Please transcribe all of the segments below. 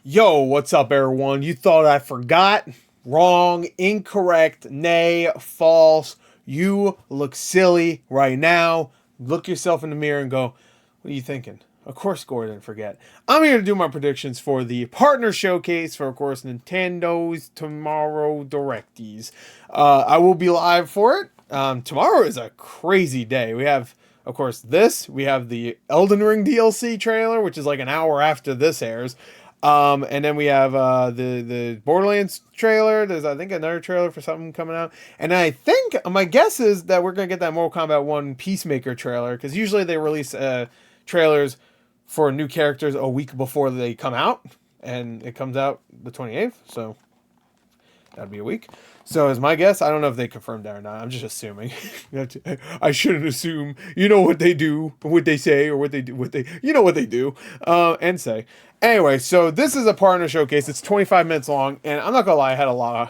Yo, what's up, everyone? You thought I forgot? Wrong, incorrect, nay, false. You look silly right now. Look yourself in the mirror and go, what are you thinking? Of course, Gore didn't forget. I'm here to do my predictions for the partner showcase for, of course, Nintendo's Tomorrow Directies. I will be live for it. Tomorrow is a crazy day. We have, of course, we have the Elden Ring DLC trailer, which is like an hour after this airs. And then we have the Borderlands trailer. There's, I think, another trailer for something coming out. And I think my guess is that we're gonna get that Mortal Kombat 1 Peacemaker trailer, because usually they release trailers for new characters a week before they come out, and it comes out the 28th. So that'd be a week. So is my guess. I don't know if they confirmed that or not. I'm just assuming. I shouldn't assume. You know what they do, what they say, or what they do, you know what they do, and say. Anyway, so this is a partner showcase. It's 25 minutes long, and I'm not gonna lie, I had a lot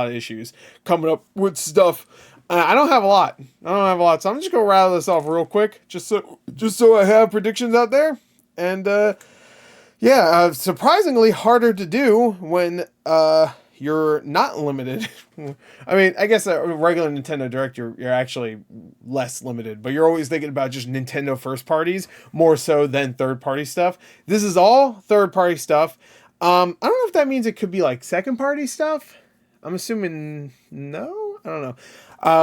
of issues coming up with stuff. I don't have a lot. So I'm just gonna rattle this off real quick, just so I have predictions out there. And surprisingly harder to do when you're not limited. I mean, I guess a regular Nintendo Direct, you're actually less limited, but you're always thinking about just Nintendo first parties more so than third party stuff. This is all third party stuff. I don't know if that means it could be like second party stuff. I'm assuming no. I don't know.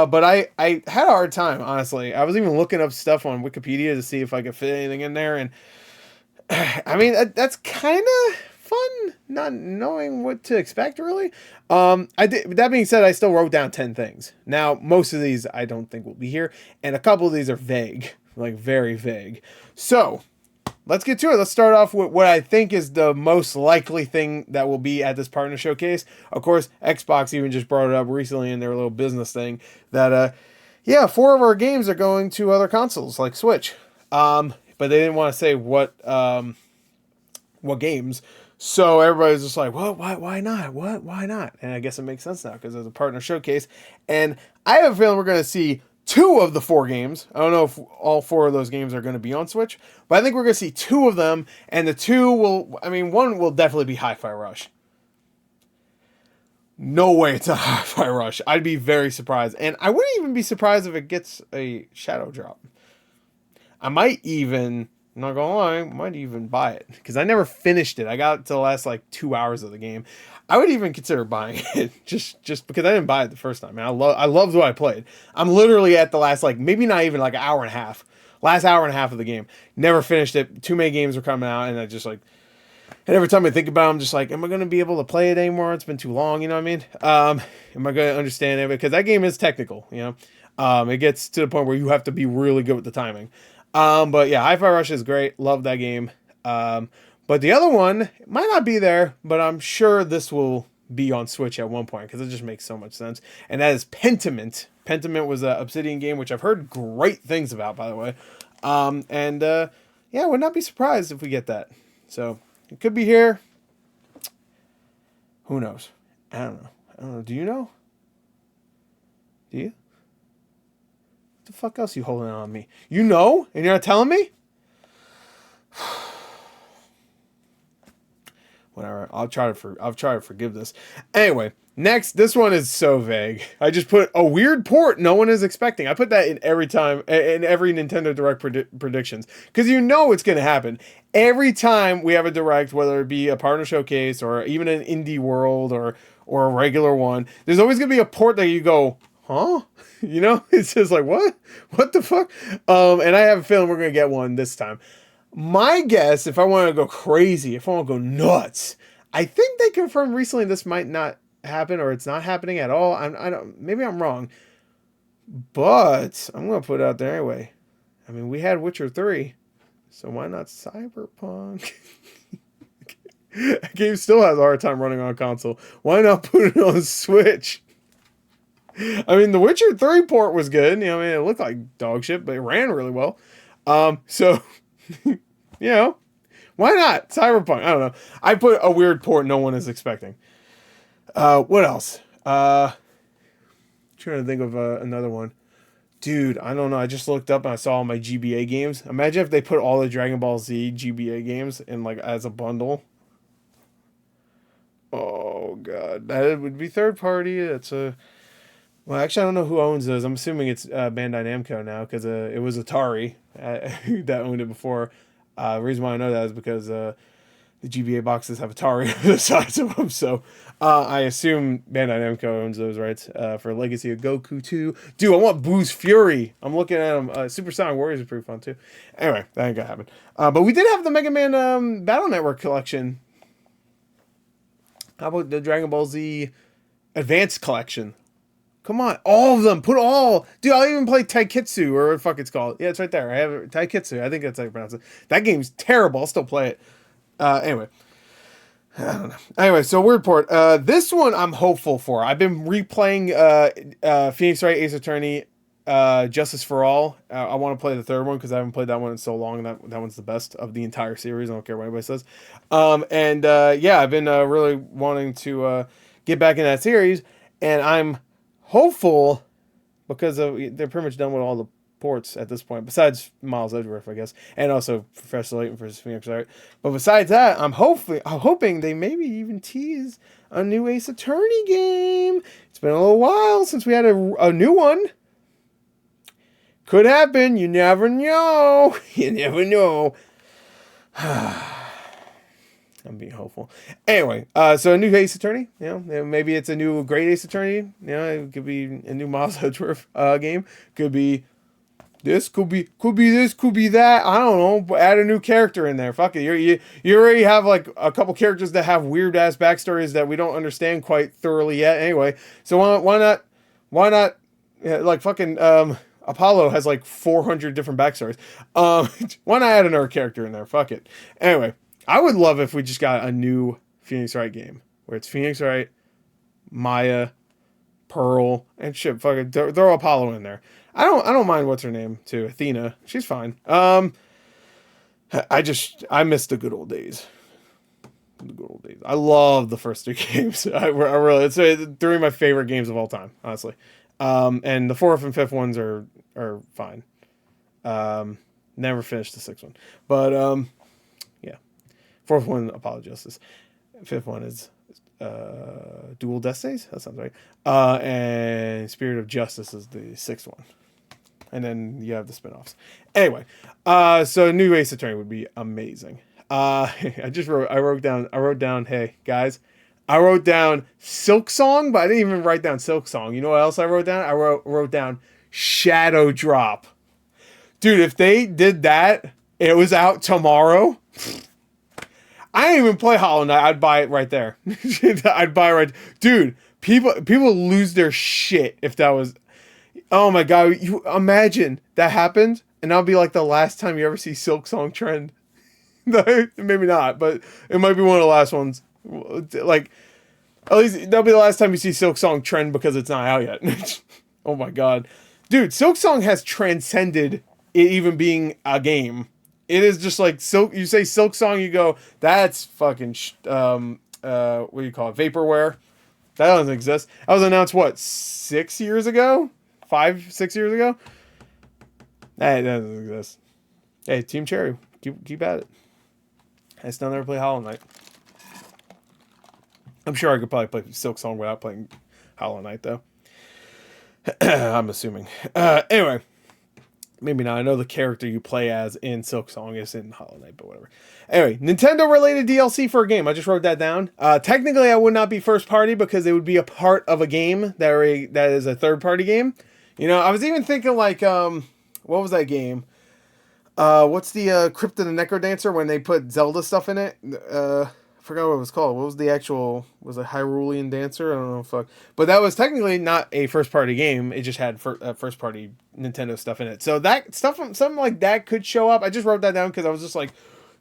But I had a hard time, honestly. I was even looking up stuff on Wikipedia to see if I could fit anything in there, and I mean that's kind of fun, not knowing what to expect, really. That being said, I still wrote down 10 things. Now, most of these I don't think will be here, and a couple of these are vague, like very vague. So let's get to it. Let's start off with what I think is the most likely thing that will be at this partner showcase. Of course, Xbox even just brought it up recently in their little business thing that 4 of our games are going to other consoles like Switch. But they didn't want to say what games. So everybody's just like, well, why not? Why not? And I guess it makes sense now because there's a partner showcase. And I have a feeling we're going to see 2 of the 4 games. I don't know if all 4 of those games are going to be on Switch, but I think we're going to see 2 of them. And the 2 one will definitely be Hi-Fi Rush. No way it's a Hi-Fi Rush. I'd be very surprised. And I wouldn't even be surprised if it gets a Shadow Drop. I might even... I'm not gonna lie, I might even buy it because I never finished it. I got to the last like 2 hours of the game. I would even consider buying it just because I didn't buy it the first time. Man, I loved what I played. I'm literally at the last maybe not even an hour and a half. Last hour and a half of the game. Never finished it. Too many games were coming out, and and every time I think about it, I'm just like, am I gonna be able to play it anymore? It's been too long. You know what I mean? Am I gonna understand it? Because that game is technical. You know, it gets to the point where you have to be really good with the timing. But yeah, Hi-Fi Rush is great. Love that game. But the other one might not be there, but I'm sure this will be on Switch at one point because it just makes so much sense. And that is Pentiment. Pentiment was an Obsidian game, which I've heard great things about, by the way. I would not be surprised if we get that. So it could be here. Who knows? I don't know. Do you know? Do you? The fuck else you holding on me? You know, and you're not telling me? Whatever. I'll try to forgive this. Anyway, next, this one is so vague. I just put a weird port no one is expecting. I put that in every Nintendo Direct predictions because you know it's gonna happen every time we have a Direct, whether it be a partner showcase or even an indie world or a regular one. There's always gonna be a port that you go, huh? You know, it's just like, what the fuck? And I have a feeling we're gonna get one this time. My guess, if I want to go crazy, if I want to go nuts, I think they confirmed recently this might not happen or it's not happening at all. I don't. Maybe I'm wrong, but I'm gonna put it out there anyway. I mean, we had Witcher 3, so why not Cyberpunk? That game still has a hard time running on console. Why not put it on Switch? I mean, the Witcher 3 port was good. You know, I mean, it looked like dog shit, but it ran really well. So, you know, why not? Cyberpunk. I don't know. I put a weird port no one is expecting. What else? Trying to think of another one. Dude, I don't know. I just looked up and I saw all my GBA games. Imagine if they put all the Dragon Ball Z GBA games in as a bundle. Oh god, that would be third party. It's a well, actually, I don't know who owns those. I'm assuming it's Bandai Namco now because it was Atari that owned it before. The reason why I know that is because the GBA boxes have Atari on the sides of them. So I assume Bandai Namco owns those rights for Legacy of Goku 2. Dude, I want Boo's Fury. I'm looking at them. Super Sonic Warriors are pretty fun too. Anyway, that ain't gonna happen. But we did have the Mega Man Battle Network collection. How about the Dragon Ball Z Advanced collection? Come on, all of them. Put all. Dude, I'll even play Taikitsu or what the fuck it's called. Yeah, it's right there. I have it. Taikitsu. I think that's how you pronounce it. That game's terrible. I'll still play it. Anyway. I don't know. Anyway, so Word Report. This one I'm hopeful for. I've been replaying Phoenix Wright Ace Attorney, Justice for All. I want to play the third one because I haven't played that one in so long. That one's the best of the entire series. I don't care what anybody says. Yeah, I've been really wanting to get back in that series, and I'm hopeful because they're pretty much done with all the ports at this point, besides Miles Edgeworth, I guess, and also Professor Layton versus Phoenix Wright. But besides that, I'm hoping they maybe even tease a new Ace Attorney game. It's been a little while since we had a new one. Could happen. You never know. You never know. I'm being hopeful. Anyway, so a new Ace Attorney. You know, maybe it's a new Great Ace Attorney. You know, it could be a new Miles Edgeworth game. Could be this. Could be this. Could be that. I don't know. Add a new character in there. Fuck it. You already have like a couple characters that have weird ass backstories that we don't understand quite thoroughly yet. Anyway, so why not? Why not? Yeah, like fucking Apollo has like 400 different backstories. Why not add another character in there? Fuck it. Anyway. I would love if we just got a new Phoenix Wright game where it's Phoenix Wright, Maya, Pearl, and shit. Fucking throw Apollo in there. I don't mind what's her name too, Athena. She's fine. I miss the good old days. The good old days. I love the first two games. I really it's three of my favorite games of all time, honestly. And the fourth and fifth ones are fine. Never finished the sixth one, but fourth one, Apollo Justice. Fifth one is Dual Destinies. That sounds right. And Spirit of Justice is the sixth one. And then you have the spinoffs. Anyway, so new Ace Attorney would be amazing. I wrote down, hey, guys, I wrote down Silksong, but I didn't even write down Silksong. You know what else I wrote down? I wrote down Shadow Drop. Dude, if they did that, it was out tomorrow. I didn't even play Hollow Knight. I'd buy it right there. I'd buy it right. Dude, people lose their shit if that was. Oh my god! You imagine that happened, and that'll be like the last time you ever see Silksong trend. Maybe not, but it might be one of the last ones. Like, at least that'll be the last time you see Silksong trend because it's not out yet. Oh my god, dude! Silksong has transcended it even being a game. It is just like Silk. You say Silksong, you go, that's fucking what do you call it? Vaporware. That doesn't exist. That was announced what 6 years ago, 5-6 years ago. Nah, it doesn't exist. Hey, Team Cherry, keep at it. I still never play Hollow Knight. I'm sure I could probably play Silksong without playing Hollow Knight though. I'm assuming. Anyway. Maybe not. I know the character you play as in Silksong is in Hollow Knight, but whatever. Anyway, Nintendo-related DLC for a game. I just wrote that down. Technically, I would not be first party because it would be a part of a game that is a third-party game. You know, I was even thinking like, what was that game? What's the Crypt of the Necrodancer when they put Zelda stuff in it? I forgot what it was called. What was the actual? Was it Hyrulean Dancer? I don't know. Fuck. But that was technically not a first party game. It just had first party Nintendo stuff in it. So that stuff, something like that could show up. I just wrote that down because I was just like,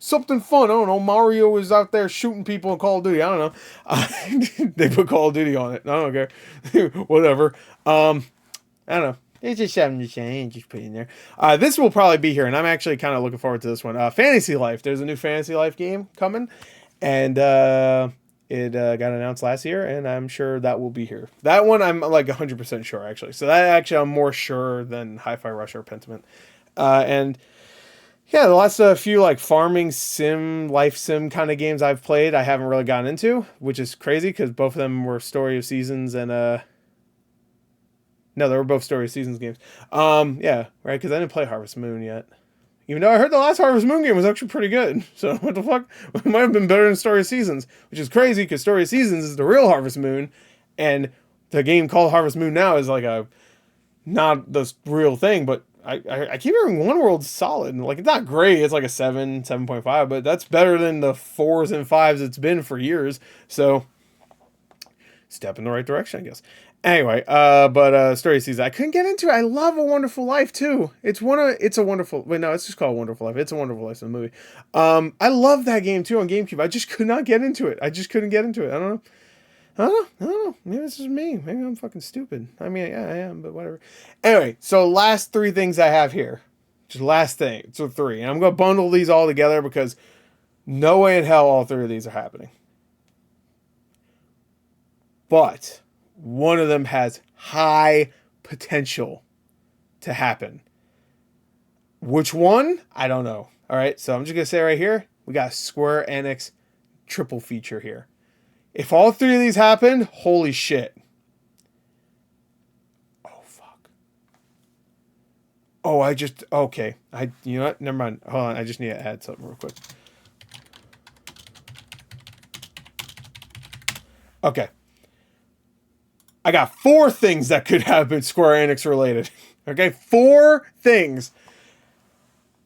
something fun. I don't know. Mario was out there shooting people in Call of Duty. I don't know. They put Call of Duty on it. I don't care. Whatever. I don't know. It's just something to say. Just put it in there. This will probably be here, and I'm actually kind of looking forward to this one. Fantasy Life. There's a new Fantasy Life game coming. And it got announced last year, and I'm sure that will be here. That one I'm like 100% sure, actually. So that actually I'm more sure than Hi-Fi Rush or Pentiment. And Yeah, the last few like farming sim, life sim kind of games I've played, I haven't really gotten into, which is crazy because both of them were Story of Seasons and no, they were both Story of Seasons games. Yeah, right, because I didn't play Harvest Moon yet. Even though I heard the last Harvest Moon game was actually pretty good. So what the fuck? It might have been better than Story of Seasons, which is crazy because Story of Seasons is the real Harvest Moon, and the game called Harvest Moon now is like a not the real thing, but I keep hearing One World's solid. Like it's not great. It's like a 7, 7.5, but that's better than the 4s and 5s it's been for years. So step in the right direction, I guess. Anyway, but Story Season, I couldn't get into it. I love A Wonderful Life too. It's a wonderful. Wait, no, it's just called Wonderful Life. It's a Wonderful Life, the movie. I love that game too on GameCube. I just could not get into it. I just couldn't get into it. I don't know. I don't know. Maybe this is me. Maybe I'm fucking stupid. I mean, yeah, I am, but whatever. Anyway, so last three things I have here. Just last thing. So three. And I'm going to bundle these all together because no way in hell all three of these are happening. But one of them has high potential to happen. Which one? I don't know. All right, so I'm just going to say right here, we got Square Enix triple feature here. If all three of these happen, holy shit. Oh, fuck. Oh, okay. You know what? Never mind. Hold on, I just need to add something real quick. Okay. I got 4 things that could happen Square Enix related. Okay, 4 things.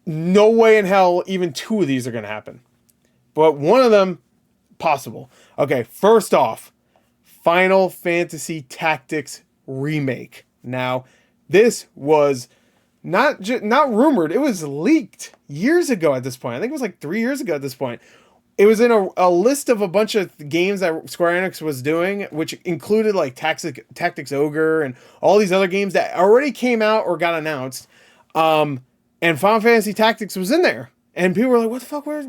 No way in hell even 2 of these are going to happen. But one of them, possible. Okay, first off, Final Fantasy Tactics Remake. Now, this was not rumored. It was leaked years ago at this point. I think it was like 3 years ago at this point. It was in a list of a bunch of games that Square Enix was doing, which included like Tactics Ogre and all these other games that already came out or got announced. And Final Fantasy Tactics was in there. And people were like, what the fuck? Where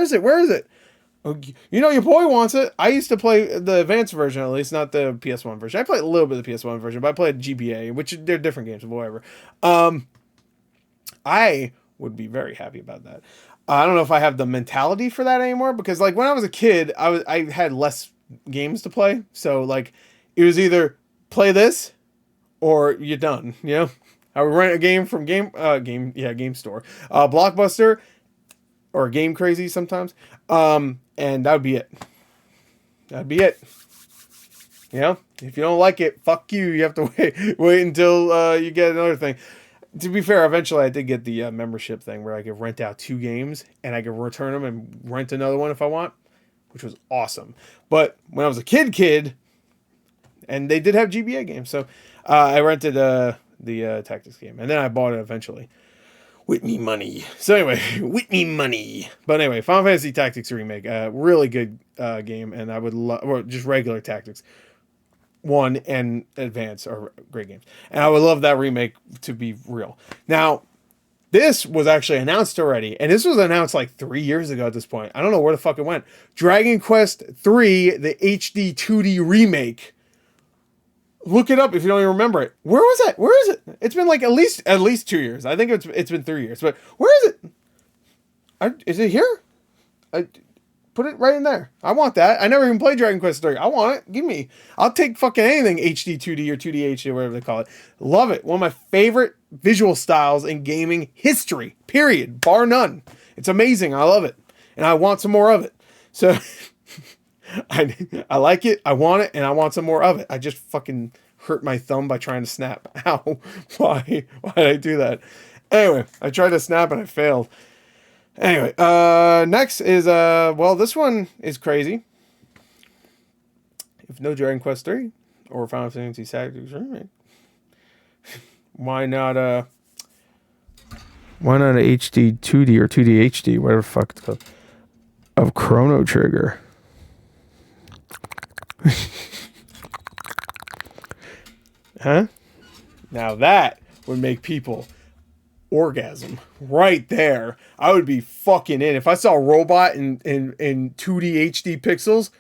is it? Where is it? You know, your boy wants it. I used to play the advanced version, at least, not the PS1 version. I played a little bit of the PS1 version, but I played GBA, which they're different games, but whatever. I would be very happy about that. I don't know if I have the mentality for that anymore because, like, when I was a kid, I had less games to play, so like, it was either play this or you're done. You know, I would rent a game from Game Store, Blockbuster, or Game Crazy sometimes, and that would be it. That'd be it. You know, if you don't like it, fuck you. You have to wait until you get another thing. To be fair, eventually I did get the membership thing where I could rent out 2 games and I could return them and rent another one if I want, which was awesome. But when I was a kid, and they did have GBA games, so I rented the Tactics game, and then I bought it eventually. With me money. So anyway, with me money. But anyway, Final Fantasy Tactics Remake, really good game, and I would love, or just regular Tactics 1 and Advance are great games. And I would love that remake to be real. Now, this was actually announced already, and this was announced like 3 years ago at this point. I don't know where the fuck it went. Dragon Quest 3, the HD 2D remake. Look it up if you don't even remember it. Where was it? Where is it? It's been like at least 2 years. I think it's been 3 years. But where is it? Is it here? Put it right in there. I want that. I never even played Dragon Quest 3. I want it. Give me. I'll take fucking anything HD 2D or 2D HD or whatever they call it. Love it. One of my favorite visual styles in gaming history. Period. Bar none. It's amazing. I love it. And I want some more of it. So I like it. I want it. And I want some more of it. I just fucking hurt my thumb by trying to snap. Ow. Why did I do that? Anyway, I tried to snap and I failed. Anyway, next is, well, this one is crazy. If no Dragon Quest 3 or Final Fantasy Tactics Remake, why not a HD 2D or 2D HD, whatever the fuck it's called, of Chrono Trigger? Huh? Now that would make people orgasm right there. I would be fucking in. If I saw a robot in 2D HD pixels,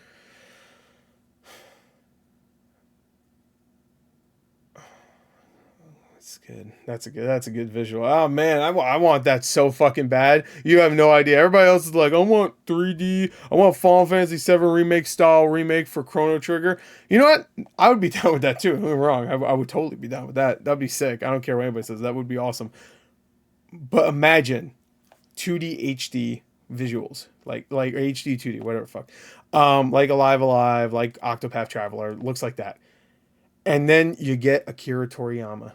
good. That's a good visual. Oh man, I want that so fucking bad. You have no idea. Everybody else is like, I want 3D. I want Final Fantasy 7 remake style remake for Chrono Trigger. You know what? I would be down with that too. Don't get me wrong. I would totally be down with that. That'd be sick. I don't care what anybody says. That would be awesome. But imagine 2D HD visuals, like HD 2D, whatever the fuck. Like Alive, like Octopath Traveler, looks like that. And then you get Akira Toriyama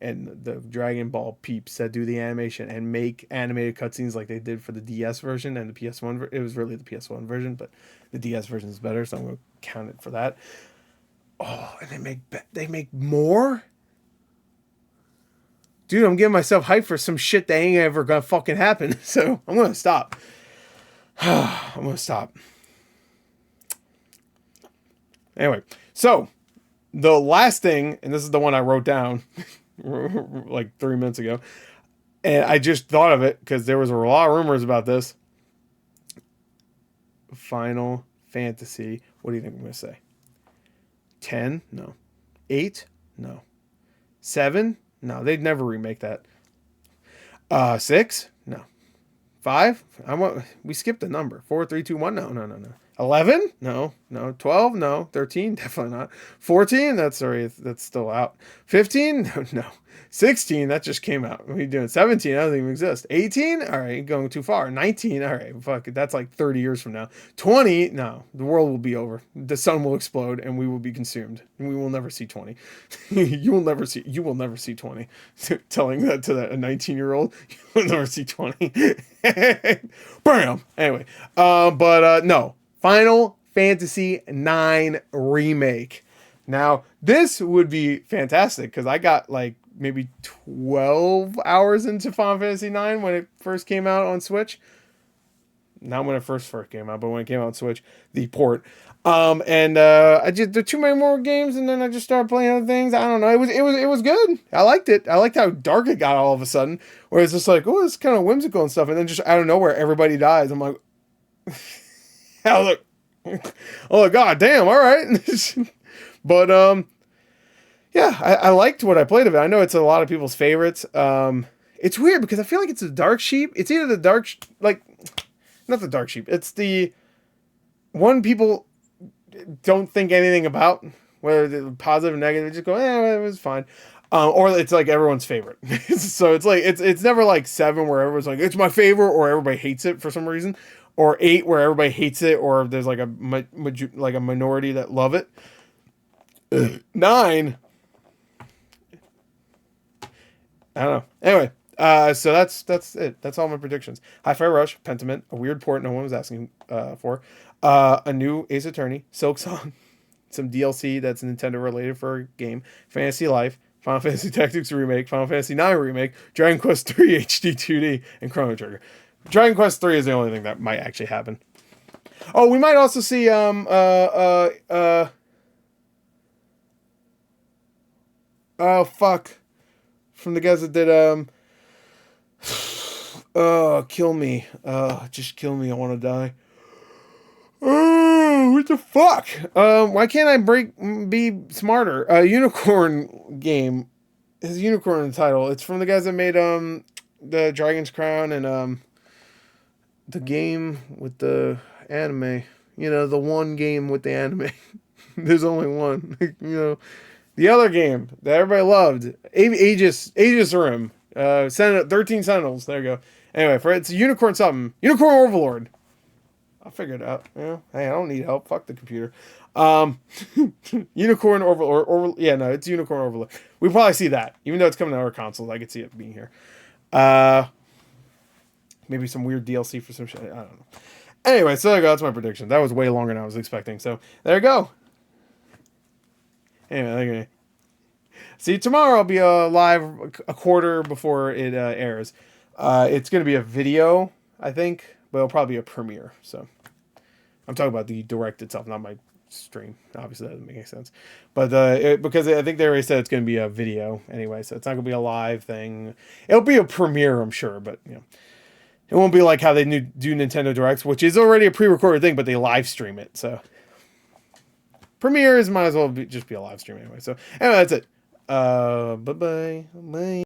and the Dragon Ball peeps that do the animation and make animated cutscenes like they did for the DS version and the PS1. It was really the PS1 version, but the DS version is better, so I'm going to count it for that. Oh, and they make more? Dude, I'm getting myself hyped for some shit that ain't ever gonna fucking happen. So I'm gonna stop. I'm gonna stop. Anyway, so the last thing, and this is the one I wrote down like 3 minutes ago, and I just thought of it because there was a lot of rumors about this. Final Fantasy. What do you think I'm gonna say? 10? No. 8? No. 7? No, they'd never remake that. 6? No. 5? We skipped a number. 4, 3, 2, 1? No. 11? No. 12? No. 13? Definitely not. 14? That's still out. 15? No. 16? That just came out. What are you doing? 17? That doesn't even exist. 18? All right, going too far. 19? All right, fuck it. That's like 30 years from now. 20? No. The world will be over. The sun will explode and we will be consumed. And we will never see 20. You will never see 20. Telling that to a 19-year-old, you will never see 20. Bam! Anyway, no. Final Fantasy 9 remake. Now, this would be fantastic because I got like maybe 12 hours into Final Fantasy 9 when it first came out on Switch. Not when it first came out, but when it came out on Switch, the port. I just there too many more games, and then I just started playing other things. I don't know. It was good. I liked it. I liked how dark it got all of a sudden. Where it's just like, oh, it's kind of whimsical and stuff, and then just out of nowhere, everybody dies. I'm like, oh look, god damn, all right. But yeah, I liked what I played of it. I know it's a lot of people's favorites. It's weird because I feel like it's a Dark Sheep. It's either the not the Dark Sheep. It's the one people don't think anything about, whether they're positive or negative. They just go, it was fine. Or it's like everyone's favorite. So it's like it's never like 7 where everyone's like it's my favorite, or everybody hates it for some reason, or 8 where everybody hates it, or there's like a minority that love it. 9, I don't know. Anyway, so that's it. That's all my predictions. Hi-Fi Rush, Pentiment, a weird port no one was asking for. A new Ace Attorney, Silksong, some DLC that's Nintendo related for a game, Fantasy Life, Final Fantasy Tactics Remake, Final Fantasy 9 Remake, Dragon Quest 3 HD 2D, and Chrono Trigger. Dragon Quest 3 is the only thing that might actually happen. Oh, we might also see oh fuck, from the guys that did kill me, just kill me, I want to die. Oh, what the fuck? Why can't I be smarter? Unicorn game. His unicorn title. It's from the guys that made the Dragon's Crown and the game with the anime. You know, the one game with the anime. There's only one. You know, the other game that everybody loved. Aegis Rim. 13 Sentinels. There you go. Anyway, it's a unicorn something. Unicorn Overlord. I'll figure it out. You know, hey, I don't need help. Fuck the computer. Unicorn Overlord. Yeah, no, it's Unicorn Overlord. We probably see that. Even though it's coming to our consoles, I could see it being here. Maybe some weird DLC for some shit. I don't know. Anyway, so there you go. That's my prediction. That was way longer than I was expecting. So there you go. Anyway, see, tomorrow I'll be live a quarter before it airs. It's going to be a video, I think, but it'll probably be a premiere. So I'm talking about the direct itself, not my stream. Obviously, that doesn't make any sense. But because I think they already said it's going to be a video anyway, so it's not going to be a live thing. It'll be a premiere, I'm sure, but you know, it won't be like how they do Nintendo Directs, which is already a pre-recorded thing, but they live stream it. So premieres might as well just be a live stream anyway. So anyway, that's it. Bye bye. Bye.